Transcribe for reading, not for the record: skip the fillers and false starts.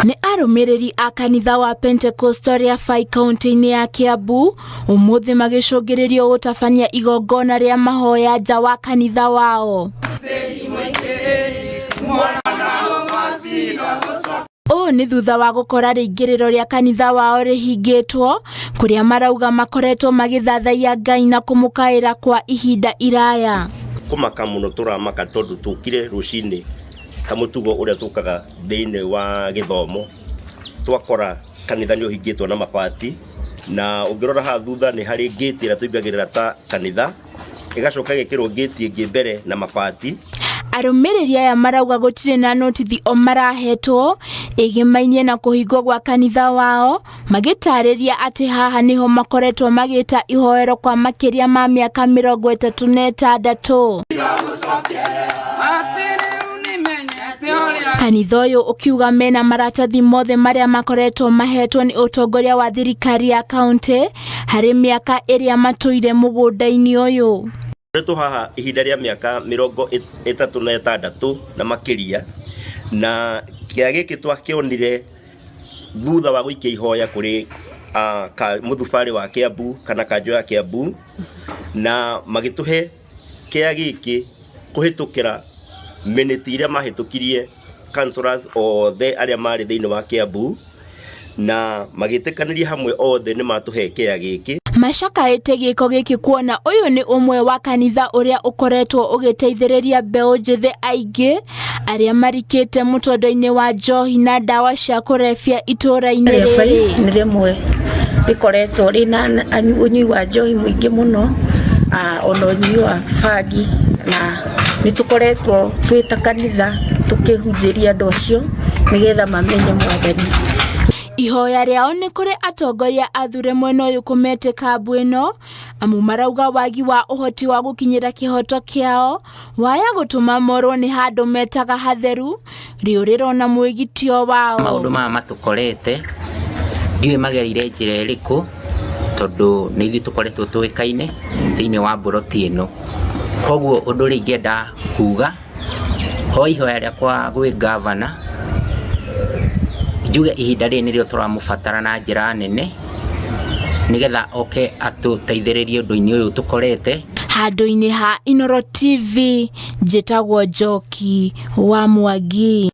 Nĩ arũmĩrĩri a kanitha wa Pentecostal ya Fai kaunti-inĩ ya Kiambu ũmũthĩ magĩcũngĩrĩrio gũtabania igongona rĩa mahoya nja wa kanitha wao. Ũũ nĩ thutha wa gũkora rĩingĩrĩro rĩa kanitha wao rĩhingĩtwo, kũrĩa marauga makoretwo magĩthathaiya Ngai na kũmũkaĩra kwa ihinda iraya. Kũmaka mũno tũramaka tondũ tũkire rũcinĩ ta mũtugo ũrĩa tũkaga thĩinĩ wa gĩthomo, twakora kanitha nĩ ũhingĩtwo na mabati, na ũngĩrora haha thutha nĩ harĩ gate ĩrĩa tũingagĩrĩra ta kanitha, ĩgacoka ĩgekĩrwo gate ĩngĩ mbere na mabati. Arũmĩrĩri aya marauga gũtirĩ na notithi o marahetwo ĩgĩmainie na kũhingwo gwa kanitha wao, magĩtarĩria atĩ haha nĩho makoretwo magĩta ihoero kwa makĩria ma mĩaka 36. Kanitha ũyũ ũkiuga mena maratathi mothe marĩa makoretwo mahetwo nĩ ũtongoria wa thirikari ya kaunti harĩ mĩaka ĩrĩa matũire mũgũnda-inĩ ũyũ. Tũ haha ihinda rĩa mĩaka 36 na makĩria, na kĩa gĩkĩ twakĩonire thutha wa gũikia ihoya kũrĩ mũthubarĩ wa Kiambu kana kanjũ ya Kiambu, na magĩtũhe kĩa gĩkĩ kũhĩtũkĩra minute iria mahĩtũkirie councillors othe arĩa marĩ thĩinĩ wa Kiambu, na magĩtĩkanĩria hamwe othe nĩ matũhe kĩa gĩkĩ. Macakaĩte gĩko gĩkĩ kuona ũyũ nĩ ũmwe wa kanitha ũrĩa ũkoretwo ũgĩteithĩrĩria mbeũ njĩthĩ aingĩ arĩa marikĩte mũtondo-inĩ wa njohi na ndawa cia kũrebia itũũra-inĩ rĩrĩ. Nĩ rĩmwe rĩkoretwo rĩna ũnyui wa njohi mũingĩ mũno, ona ũnyui wa bangi, na nĩ tũkoretwo twĩ ta kanitha tũkĩhunjĩria andũ acio nĩgetha mamenye Mwathani. Ihoya rĩao nĩ kũrĩ atongoria athure mwena ũyũ kũmete kambu ĩno, amu marauga wagi wa ũhoti wa gũkinyĩra kĩhoto kĩao waya gũtũma morwo nĩ handũ metaga hatheru rĩũrĩro na mwĩgitio wao. Maũndũ maya matũkorete ndiũĩ magereire njĩra ĩrĩkũ, tondũ nĩ ithuĩ tũkoretwo tũĩkaine thĩinĩ wa mburoti ĩno. Koguo ũndũ ũrĩa ingĩenda kuga, ho ihoya rĩakwa gwĩ gavana, njuge ihinda rĩrĩ nĩrĩo tũramũbatara na njĩra nene nĩgetha oke atũteithĩrĩrie ũndũ-inĩ ũyũ tũkorete. Handũ-inĩ ha Inooro TV, njĩtagwo Njoki wa Mwangi.